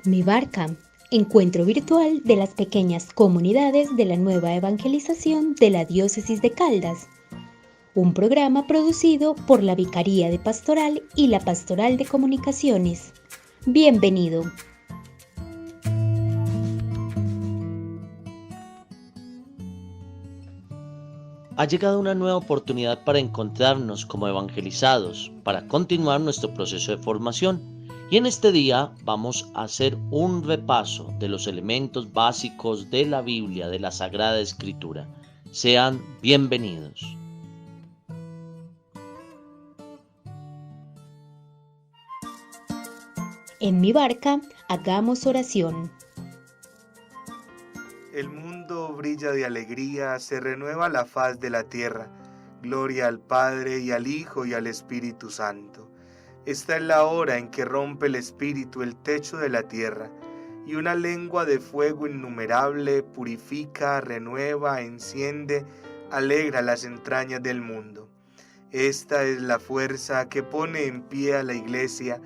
Mi Barca, encuentro virtual de las pequeñas comunidades de la nueva evangelización de la Diócesis de Caldas, un programa producido por la Vicaría de Pastoral y la Pastoral de Comunicaciones. Bienvenido. Ha llegado una nueva oportunidad para encontrarnos como evangelizados, para continuar nuestro proceso de formación. Y en este día vamos a hacer un repaso de los elementos básicos de la Biblia, de la Sagrada Escritura. Sean bienvenidos. En Mi Barca, hagamos oración. El mundo brilla de alegría, se renueva la faz de la tierra. Gloria al Padre y al Hijo y al Espíritu Santo. Esta es la hora en que rompe el Espíritu el techo de la tierra, y una lengua de fuego innumerable purifica, renueva, enciende, alegra las entrañas del mundo. Esta es la fuerza que pone en pie a la Iglesia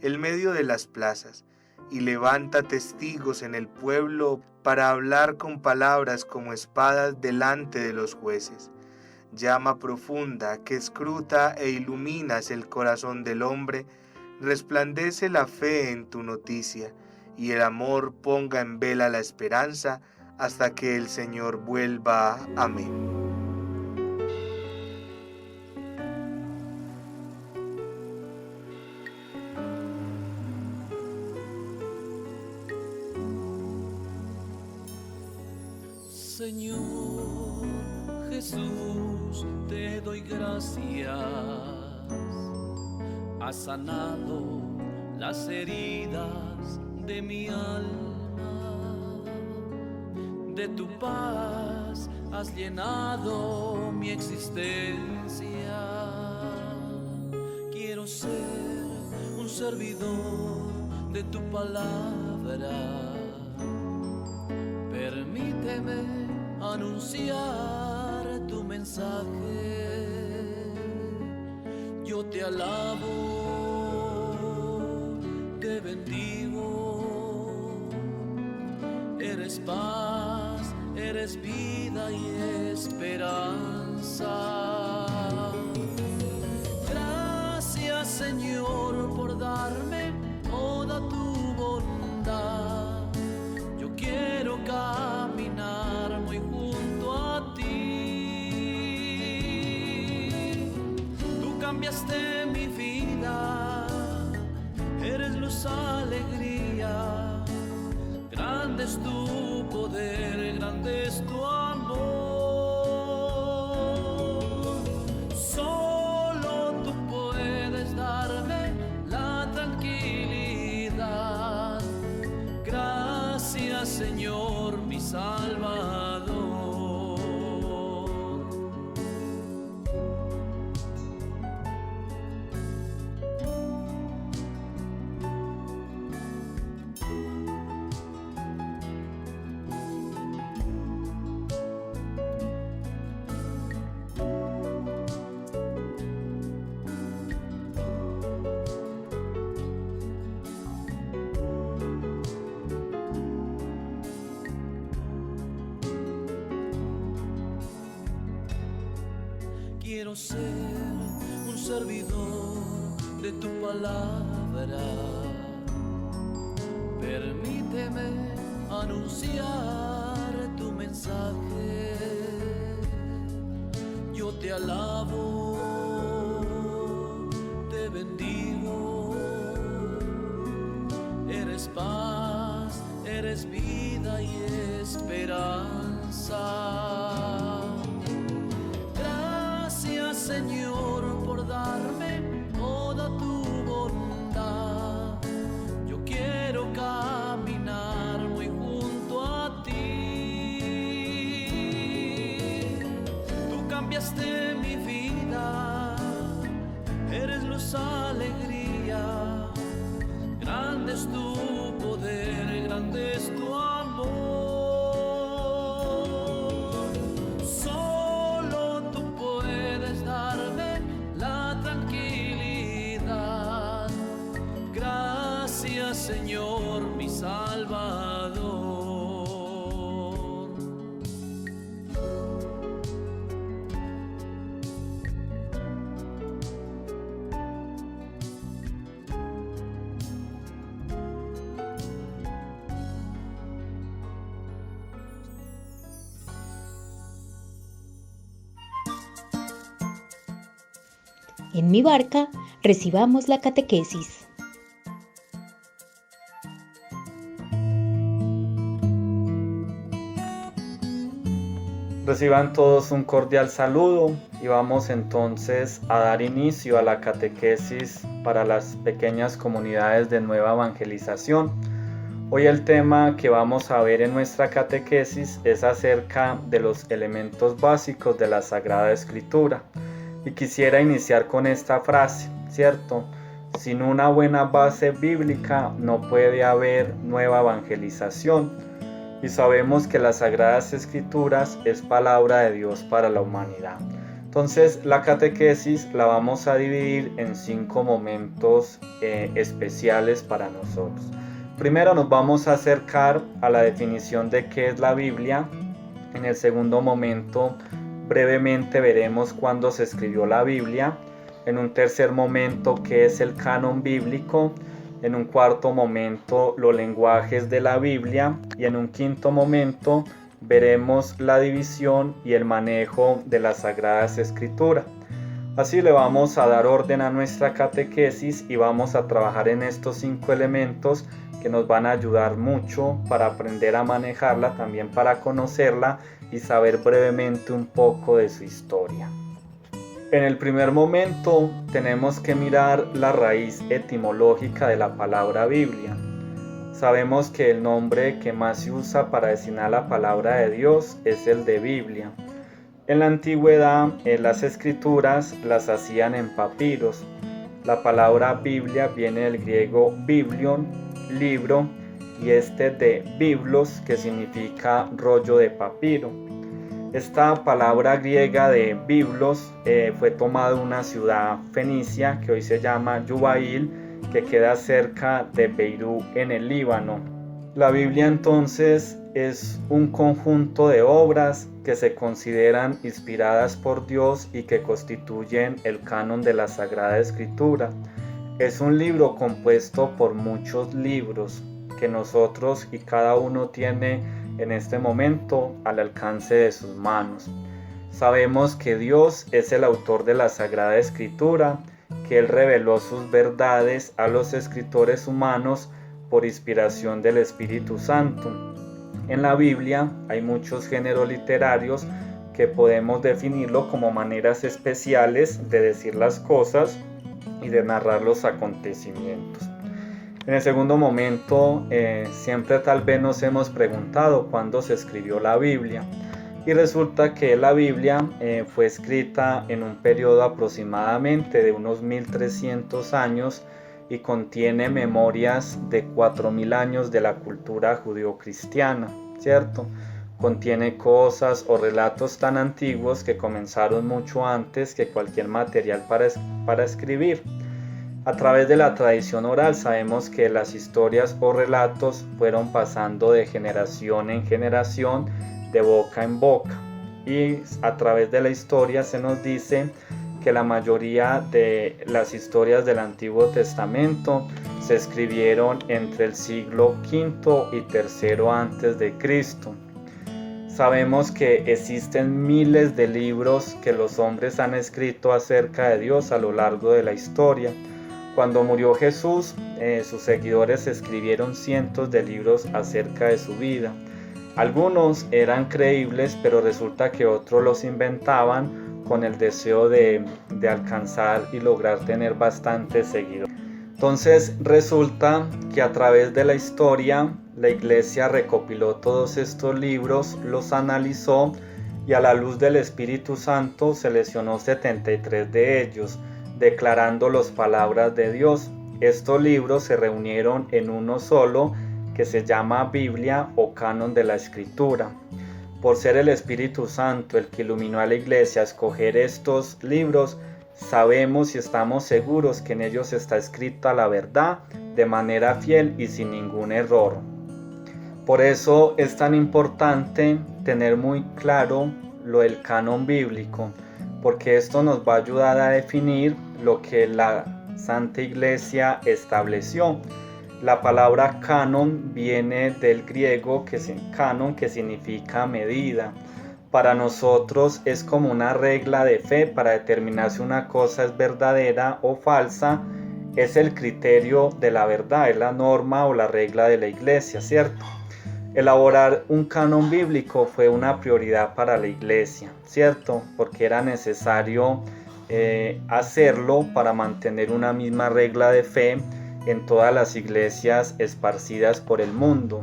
en medio de las plazas, y levanta testigos en el pueblo para hablar con palabras como espadas delante de los jueces. Llama profunda que escruta e iluminas el corazón del hombre, resplandece la fe en tu noticia, y el amor ponga en vela la esperanza hasta que el Señor vuelva. Amén. Señor Jesús, te doy gracias. Has sanado las heridas de mi alma. De tu paz has llenado mi existencia. Quiero ser un servidor de tu palabra. Permíteme anunciar tu mensaje. Yo te alabo, te bendigo. Eres paz, eres vida y esperanza. Gracias, Señor, por darme toda tu bondad. Yo quiero caminar muy junto a ti. Tú cambiaste mi vida, eres luz, alegría. Grande es tu poder, grande es tu amor. Solo tú puedes darme la tranquilidad. Gracias, Señor, mi Salvador. Quiero ser un servidor de tu palabra. Permíteme anunciar tu mensaje. Yo te alabo, te bendigo. Eres paz, eres vida y esperanza. Señor, por darme toda tu bondad. Yo quiero caminar muy junto a ti. Tú cambiaste mi vida, eres luz, alegría. Grande es tu poder, grande es tu amor. seas, Señor, mi Salvador. En mi barca, recibamos la catequesis. Reciban todos un cordial saludo y vamos entonces a dar inicio a la catequesis para las pequeñas comunidades de Nueva Evangelización. Hoy el tema que vamos a ver en nuestra catequesis es acerca de los elementos básicos de la Sagrada Escritura. Y quisiera iniciar con esta frase, ¿cierto? Sin una buena base bíblica no puede haber nueva evangelización. Y sabemos que las Sagradas Escrituras es palabra de Dios para la humanidad. Entonces la catequesis la vamos a dividir en 5 momentos especiales para nosotros. Primero nos vamos a acercar a la definición de qué es la Biblia. En el segundo momento brevemente veremos cuándo se escribió la Biblia. En un tercer momento, qué es el canon bíblico. En un cuarto momento, los lenguajes de la Biblia. Y en un quinto momento, veremos la división y el manejo de las Sagradas Escrituras. Así le vamos a dar orden a nuestra catequesis y vamos a trabajar en estos 5 elementos que nos van a ayudar mucho para aprender a manejarla, también para conocerla y saber brevemente un poco de su historia. En el primer momento tenemos que mirar la raíz etimológica de la palabra Biblia. Sabemos que el nombre que más se usa para designar la palabra de Dios es el de Biblia. En la antigüedad, las escrituras las hacían en papiros. La palabra Biblia viene del griego biblion, libro, y de biblos, que significa rollo de papiro. Esta palabra griega de biblos fue tomada de una ciudad fenicia que hoy se llama Yubail, que queda cerca de Beirut en el Líbano. La Biblia entonces es un conjunto de obras que se consideran inspiradas por Dios y que constituyen el canon de la Sagrada Escritura. Es un libro compuesto por muchos libros que nosotros y cada uno tiene en este momento al alcance de sus manos. Sabemos que Dios es el autor de la Sagrada Escritura, que Él reveló sus verdades a los escritores humanos por inspiración del Espíritu Santo. En la Biblia hay muchos géneros literarios que podemos definirlo como maneras especiales de decir las cosas y de narrar los acontecimientos. En el segundo momento, siempre tal vez nos hemos preguntado cuándo se escribió la Biblia. Y resulta que la Biblia fue escrita en un periodo aproximadamente de unos 1300 años y contiene memorias de 4000 años de la cultura judeocristiana, ¿cierto? Contiene cosas o relatos tan antiguos que comenzaron mucho antes que cualquier material para escribir. A través de la tradición oral sabemos que las historias o relatos fueron pasando de generación en generación, de boca en boca. Y a través de la historia se nos dice que la mayoría de las historias del Antiguo Testamento se escribieron entre el siglo V y III antes de Cristo. Sabemos que existen miles de libros que los hombres han escrito acerca de Dios a lo largo de la historia. Cuando murió Jesús, sus seguidores escribieron cientos de libros acerca de su vida. Algunos eran creíbles, pero resulta que otros los inventaban con el deseo de alcanzar y lograr tener bastantes seguidores. Entonces resulta que a través de la historia, la Iglesia recopiló todos estos libros, los analizó y a la luz del Espíritu Santo seleccionó 73 de ellos, declarando las palabras de Dios. Estos libros se reunieron en uno solo que se llama Biblia o Canon de la Escritura. Por ser el Espíritu Santo el que iluminó a la Iglesia a escoger estos libros, sabemos y estamos seguros que en ellos está escrita la verdad de manera fiel y sin ningún error. Por eso es tan importante tener muy claro lo del canon bíblico, porque esto nos va a ayudar a definir lo que la Santa Iglesia estableció. La palabra canon viene del griego canon, que significa medida. Para nosotros es como una regla de fe para determinar si una cosa es verdadera o falsa. Es el criterio de la verdad, es la norma o la regla de la Iglesia, ¿cierto? Elaborar un canon bíblico fue una prioridad para la Iglesia, ¿cierto? Porque era necesario hacerlo para mantener una misma regla de fe en todas las iglesias esparcidas por el mundo.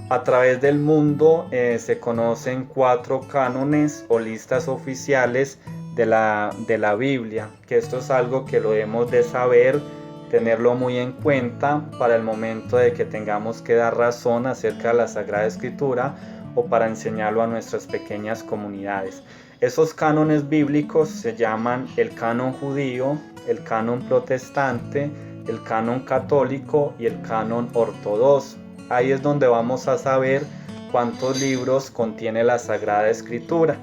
A través del mundo se conocen 4 cánones o listas oficiales de la Biblia, que esto es algo que lo debemos de saber, tenerlo muy en cuenta para el momento de que tengamos que dar razón acerca de la Sagrada Escritura o para enseñarlo a nuestras pequeñas comunidades. Esos cánones bíblicos se llaman el canon judío, el canon protestante, el canon católico y el canon ortodoxo. Ahí es donde vamos a saber cuántos libros contiene la Sagrada Escritura.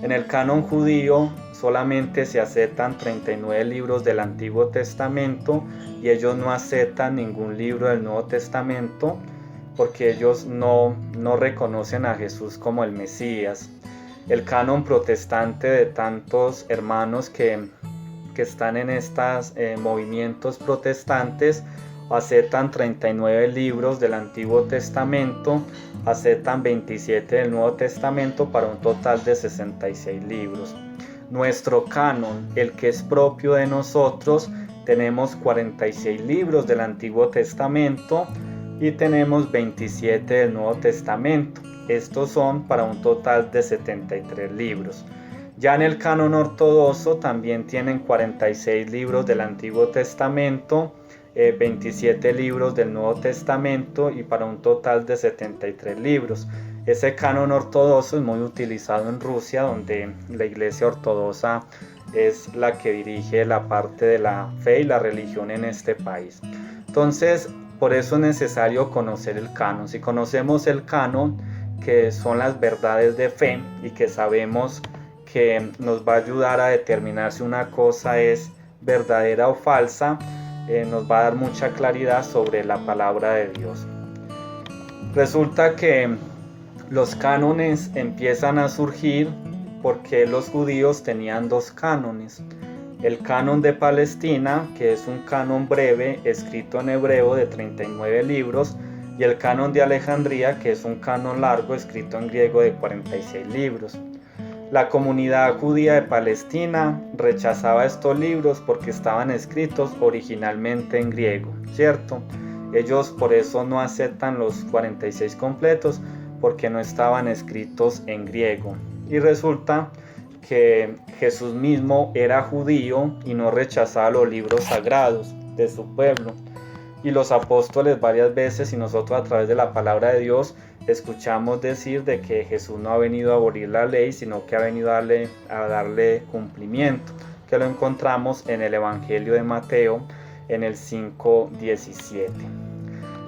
En el canon judío solamente se aceptan 39 libros del Antiguo Testamento y ellos no aceptan ningún libro del Nuevo Testamento porque ellos no reconocen a Jesús como el Mesías. El canon protestante de tantos hermanos que están en estos movimientos protestantes aceptan 39 libros del Antiguo Testamento, aceptan 27 del Nuevo Testamento para un total de 66 libros. Nuestro canon, el que es propio de nosotros, tenemos 46 libros del Antiguo Testamento y tenemos 27 del Nuevo Testamento. Estos son para un total de 73 libros. Ya en el canon ortodoxo también tienen 46 libros del Antiguo Testamento, 27 libros del Nuevo Testamento y para un total de 73 libros. Ese canon ortodoxo es muy utilizado en Rusia, donde la Iglesia Ortodoxa es la que dirige la parte de la fe y la religión en este país. Entonces, por eso es necesario conocer el canon. Si conocemos el canon, que son las verdades de fe y que sabemos que nos va a ayudar a determinar si una cosa es verdadera o falsa, nos va a dar mucha claridad sobre la palabra de Dios. Resulta que los cánones empiezan a surgir porque los judíos tenían 2 cánones. El canon de Palestina, que es un canon breve escrito en hebreo de 39 libros, y el canon de Alejandría, que es un canon largo escrito en griego de 46 libros. La comunidad judía de Palestina rechazaba estos libros porque estaban escritos originalmente en griego, ¿cierto? Ellos por eso no aceptan los 46 completos porque no estaban escritos en griego. Y resulta que Jesús mismo era judío y no rechazaba los libros sagrados de su pueblo. Y los apóstoles varias veces y nosotros a través de la palabra de Dios escuchamos decir de que Jesús no ha venido a abolir la ley, sino que ha venido a darle cumplimiento, que lo encontramos en el Evangelio de Mateo en el 5:17.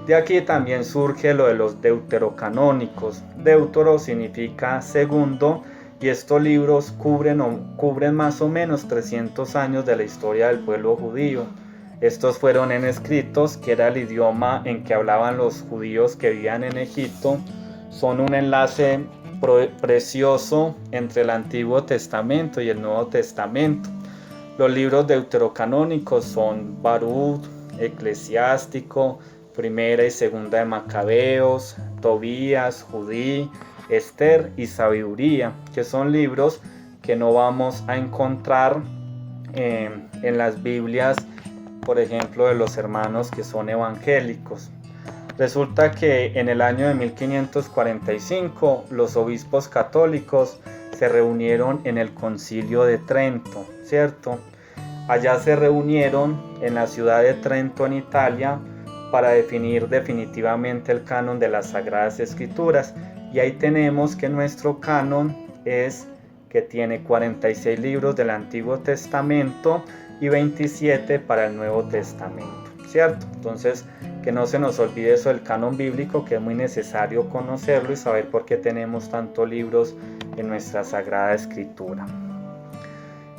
De aquí también surge lo de los deuterocanónicos. Deutero significa segundo y estos libros cubren más o menos 300 años de la historia del pueblo judío. Estos fueron en escritos, que era el idioma en que hablaban los judíos que vivían en Egipto. Son un enlace precioso entre el Antiguo Testamento y el Nuevo Testamento. Los libros deuterocanónicos son Baruch, Eclesiástico, Primera y Segunda de Macabeos, Tobías, Judí, Esther y Sabiduría, que son libros que no vamos a encontrar en las Biblias, por ejemplo, de los hermanos que son evangélicos. Resulta que en el año de 1545 los obispos católicos se reunieron en el Concilio de Trento, ¿cierto? Allá se reunieron en la ciudad de Trento, en Italia, para definir definitivamente el canon de las Sagradas Escrituras. Y ahí tenemos que nuestro canon es que tiene 46 libros del Antiguo Testamento y 27 para el Nuevo Testamento, ¿cierto? Entonces, que no se nos olvide eso del canon bíblico, que es muy necesario conocerlo y saber por qué tenemos tantos libros en nuestra Sagrada Escritura.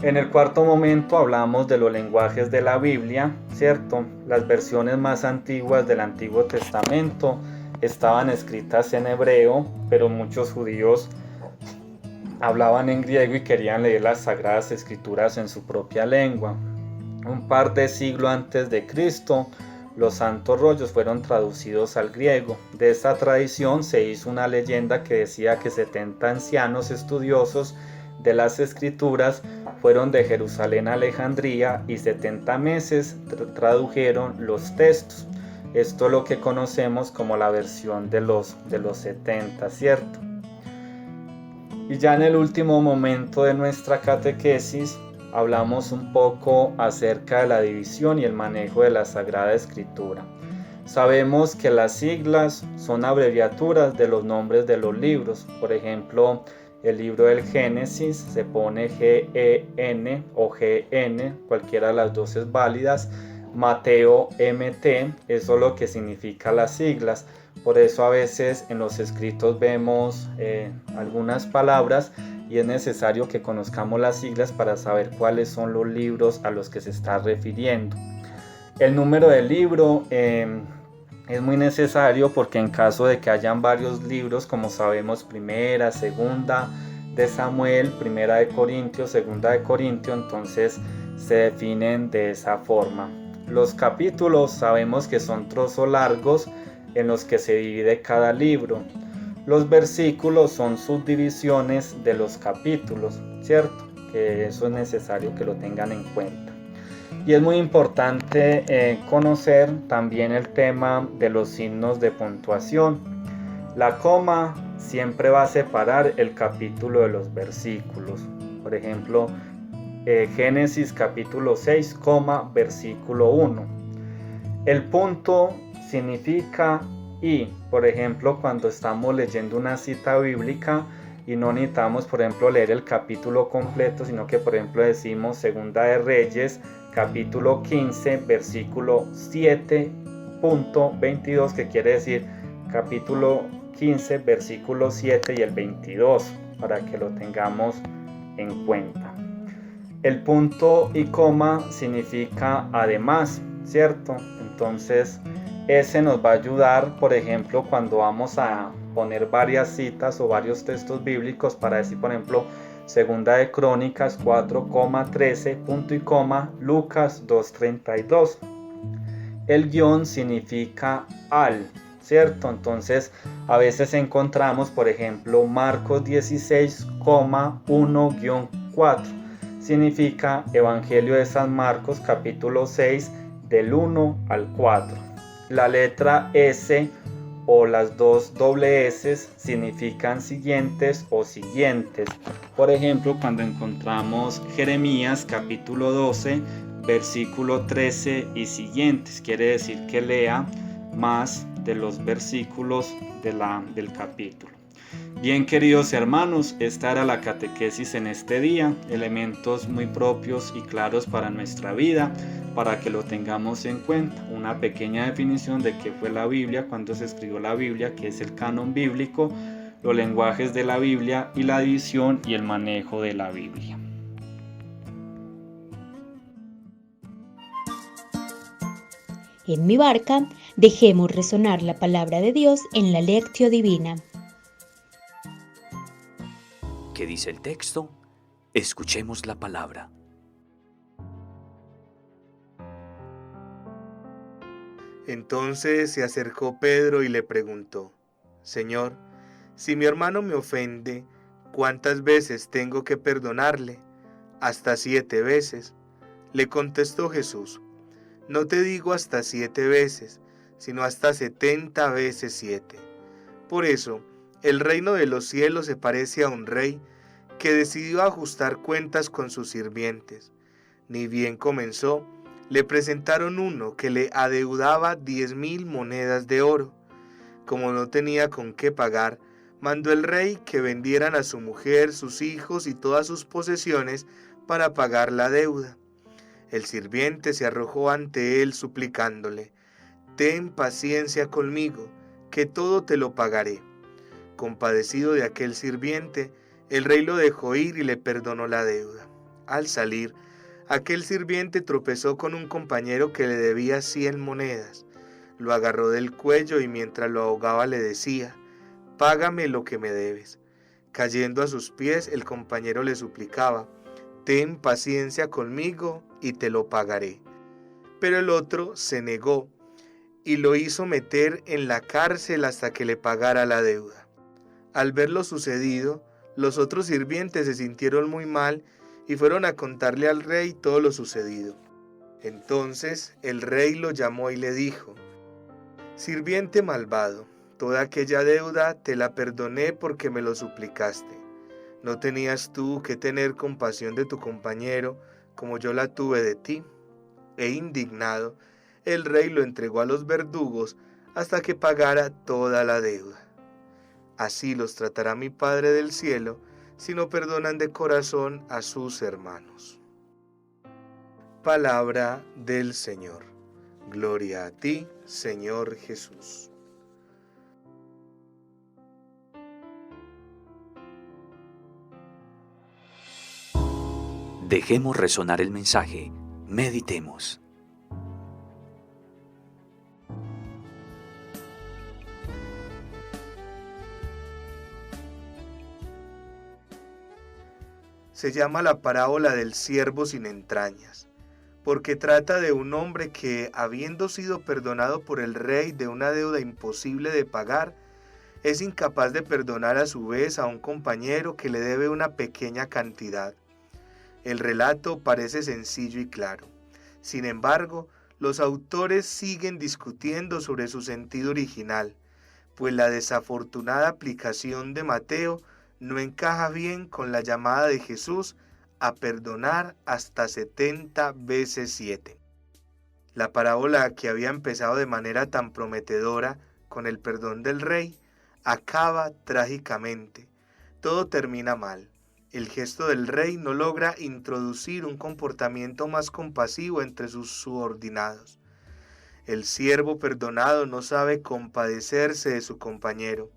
En el cuarto momento hablamos de los lenguajes de la Biblia, ¿cierto? Las versiones más antiguas del Antiguo Testamento estaban escritas en hebreo, pero muchos judíos hablaban en griego y querían leer las Sagradas Escrituras en su propia lengua. Un par de siglos antes de Cristo, los santos rollos fueron traducidos al griego. De esta tradición se hizo una leyenda que decía que 70 ancianos estudiosos de las Escrituras fueron de Jerusalén a Alejandría y 70 meses tradujeron los textos. Esto es lo que conocemos como la versión de los 70, ¿cierto? Y ya en el último momento de nuestra catequesis hablamos un poco acerca de la división y el manejo de la Sagrada Escritura. Sabemos que las siglas son abreviaturas de los nombres de los libros. Por ejemplo, el libro del Génesis se pone GEN o GN, cualquiera de las dos es válidas. Mateo MT, eso es lo que significa las siglas. Por eso a veces en los escritos vemos algunas palabras y es necesario que conozcamos las siglas para saber cuáles son los libros a los que se está refiriendo. El número del libro es muy necesario porque en caso de que hayan varios libros, como sabemos, primera, segunda de Samuel, primera de Corintios, segunda de Corintios, entonces se definen de esa forma. Los capítulos sabemos que son trozos largos en los que se divide cada libro. Los versículos son subdivisiones de los capítulos, ¿cierto? Que eso es necesario que lo tengan en cuenta. Y es muy importante conocer también el tema de los signos de puntuación. La coma siempre va a separar el capítulo de los versículos. Por ejemplo, Génesis capítulo 6, versículo 1. El punto significa y, por ejemplo, cuando estamos leyendo una cita bíblica y no necesitamos, por ejemplo, leer el capítulo completo, sino que, por ejemplo, decimos Segunda de Reyes, capítulo 15, versículo 7.22, que quiere decir capítulo 15, versículo 7 y el 22, para que lo tengamos en cuenta. El punto y coma significa además, ¿cierto? Entonces, ese nos va a ayudar, por ejemplo, cuando vamos a poner varias citas o varios textos bíblicos para decir, por ejemplo, Segunda de Crónicas 4,13, punto y coma, Lucas 2,32. El guión significa al, ¿cierto? Entonces, a veces encontramos, por ejemplo, Marcos 16,1-4. Significa Evangelio de San Marcos, capítulo 6, del 1 al 4. La letra S o las dos doble S significan siguientes o siguientes. Por ejemplo, cuando encontramos Jeremías capítulo 12, versículo 13 y siguientes, quiere decir que lea más de los versículos del capítulo. Bien, queridos hermanos, esta era la catequesis en este día, elementos muy propios y claros para nuestra vida, para que lo tengamos en cuenta. Una pequeña definición de qué fue la Biblia, cuándo se escribió la Biblia, qué es el canon bíblico, los lenguajes de la Biblia y la división y el manejo de la Biblia. En mi barca, dejemos resonar la palabra de Dios en la Lectio Divina. ¿Qué dice el texto? Escuchemos la palabra. Entonces se acercó Pedro y le preguntó: Señor, si mi hermano me ofende, ¿cuántas veces tengo que perdonarle? ¿Hasta 7 veces? Le contestó Jesús: No te digo hasta 7 veces, sino hasta 70 veces 7. Por eso, el reino de los cielos se parece a un rey que decidió ajustar cuentas con sus sirvientes. Ni bien comenzó, le presentaron uno que le adeudaba 10,000 monedas de oro. Como no tenía con qué pagar, Mandó el rey que vendieran a su mujer, sus hijos y todas sus posesiones para pagar la deuda. El sirviente se arrojó ante él suplicándole: «Ten paciencia conmigo, que todo te lo pagaré». Compadecido de aquel sirviente, el rey lo dejó ir y le perdonó la deuda. Al salir, aquel sirviente tropezó con un compañero que le debía 100 monedas. Lo agarró del cuello y mientras lo ahogaba le decía: «Págame lo que me debes». Cayendo a sus pies, el compañero le suplicaba: «Ten paciencia conmigo y te lo pagaré». Pero el otro se negó y lo hizo meter en la cárcel hasta que le pagara la deuda. Al ver lo sucedido, los otros sirvientes se sintieron muy mal y fueron a contarle al rey todo lo sucedido. Entonces el rey lo llamó y le dijo: «Sirviente malvado, toda aquella deuda te la perdoné porque me lo suplicaste. ¿No tenías tú que tener compasión de tu compañero como yo la tuve de ti?». E indignado, el rey lo entregó a los verdugos hasta que pagara toda la deuda. Así los tratará mi Padre del cielo si no perdonan de corazón a sus hermanos. Palabra del Señor. Gloria a ti, Señor Jesús. Dejemos resonar el mensaje. Meditemos. Se llama la parábola del siervo sin entrañas, porque trata de un hombre que, habiendo sido perdonado por el rey de una deuda imposible de pagar, es incapaz de perdonar a su vez a un compañero que le debe una pequeña cantidad. El relato parece sencillo y claro. Sin embargo, los autores siguen discutiendo sobre su sentido original, pues la desafortunada aplicación de Mateo no encaja bien con la llamada de Jesús a perdonar hasta 70 veces 7. La parábola, que había empezado de manera tan prometedora con el perdón del rey, acaba trágicamente. Todo termina mal. El gesto del rey no logra introducir un comportamiento más compasivo entre sus subordinados. El siervo perdonado no sabe compadecerse de su compañero.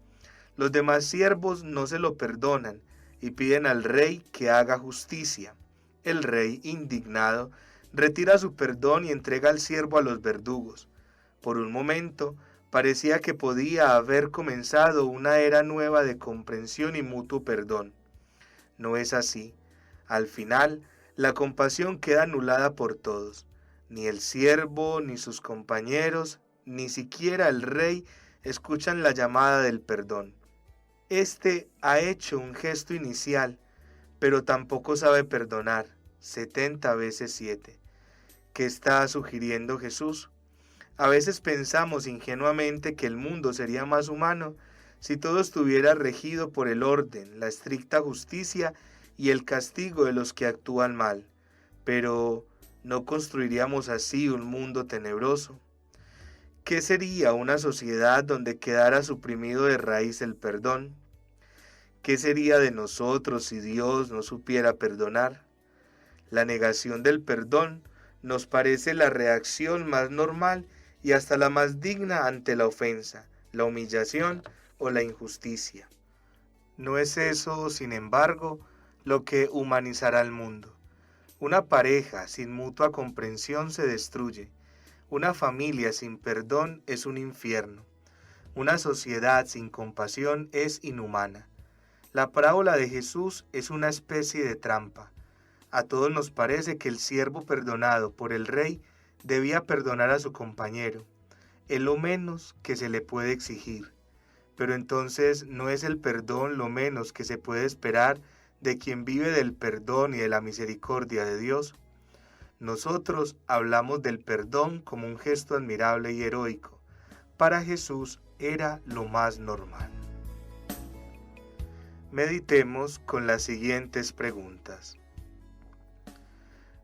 Los demás siervos no se lo perdonan y piden al rey que haga justicia. El rey, indignado, retira su perdón y entrega al siervo a los verdugos. Por un momento, parecía que podía haber comenzado una era nueva de comprensión y mutuo perdón. No es así. Al final, la compasión queda anulada por todos. Ni el siervo, ni sus compañeros, ni siquiera el rey escuchan la llamada del perdón. Este ha hecho un gesto inicial, pero tampoco sabe perdonar, 70 veces 7. ¿Qué está sugiriendo Jesús? A veces pensamos ingenuamente que el mundo sería más humano si todo estuviera regido por el orden, la estricta justicia y el castigo de los que actúan mal. Pero ¿no construiríamos así un mundo tenebroso? ¿Qué sería una sociedad donde quedara suprimido de raíz el perdón? ¿Qué sería de nosotros si Dios no supiera perdonar? La negación del perdón nos parece la reacción más normal y hasta la más digna ante la ofensa, la humillación o la injusticia. No es eso, sin embargo, lo que humanizará al mundo. Una pareja sin mutua comprensión se destruye. Una familia sin perdón es un infierno. Una sociedad sin compasión es inhumana. La parábola de Jesús es una especie de trampa. A todos nos parece que el siervo perdonado por el rey debía perdonar a su compañero. Es lo menos que se le puede exigir. Pero entonces, ¿no es el perdón lo menos que se puede esperar de quien vive del perdón y de la misericordia de Dios? Nosotros hablamos del perdón como un gesto admirable y heroico. Para Jesús era lo más normal. Meditemos con las siguientes preguntas.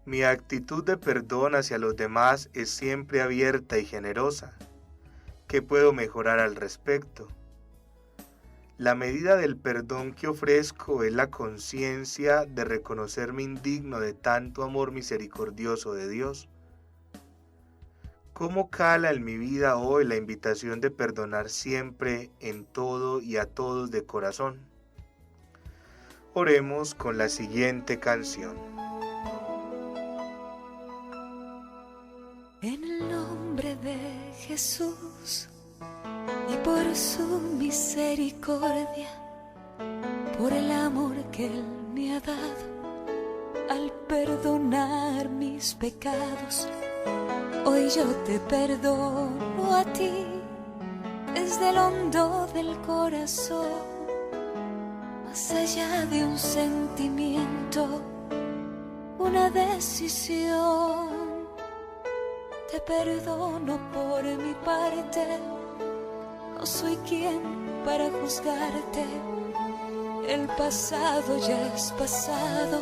¿Mi actitud de perdón hacia los demás es siempre abierta y generosa? ¿Qué puedo mejorar al respecto? La medida del perdón que ofrezco es la conciencia de reconocerme indigno de tanto amor misericordioso de Dios. ¿Cómo cala en mi vida hoy la invitación de perdonar siempre, en todo y a todos de corazón? Oremos con la siguiente canción. En el nombre de Jesús y por su misericordia, por el amor que Él me ha dado, al perdonar mis pecados, hoy yo te perdono a ti, desde el hondo del corazón, más allá de un sentimiento, una decisión. Te perdono por mi parte, no soy quien para juzgarte. El pasado ya es pasado,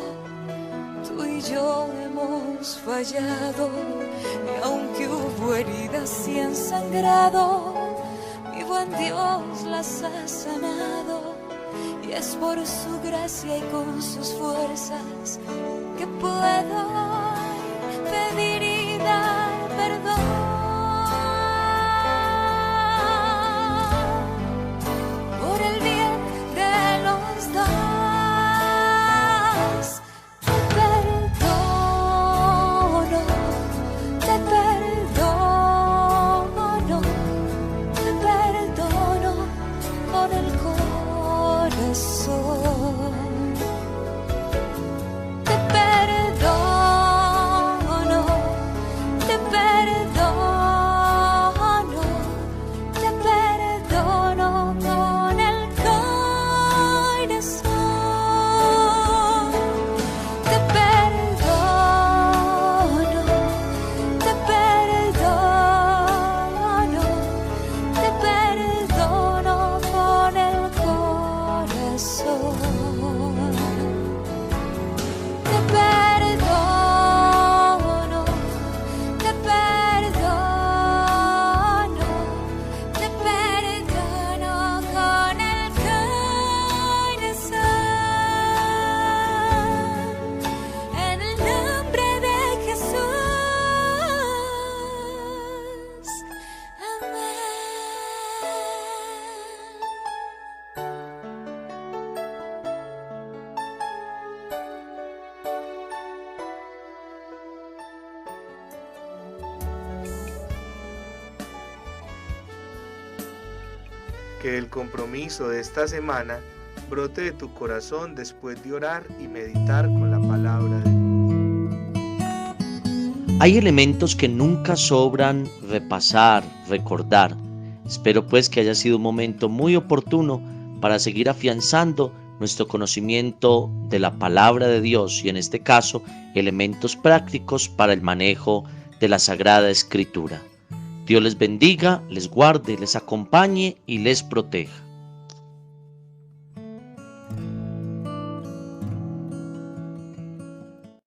tú y yo hemos fallado. Y aunque hubo heridas y han sangrado, mi buen Dios las ha sanado. Y es por su gracia y con sus fuerzas que puedo pedir y dar perdón. Por el bien de los dos, te perdono, te perdono, te perdono con el corazón. Te perdono, te perdono, te perdono con el corazón. Te perdono, te perdono, te perdono con el corazón. Te perdono, te perdono, te perdono con el corazón. En el nombre de Jesús. Amén. Que el compromiso de esta semana brote de tu corazón después de orar y meditar con la palabra de Dios. Hay elementos que nunca sobran repasar, recordar. Espero pues que haya sido un momento muy oportuno para seguir afianzando nuestro conocimiento de la palabra de Dios y en este caso elementos prácticos para el manejo de la Sagrada Escritura. Dios les bendiga, les guarde, les acompañe y les proteja.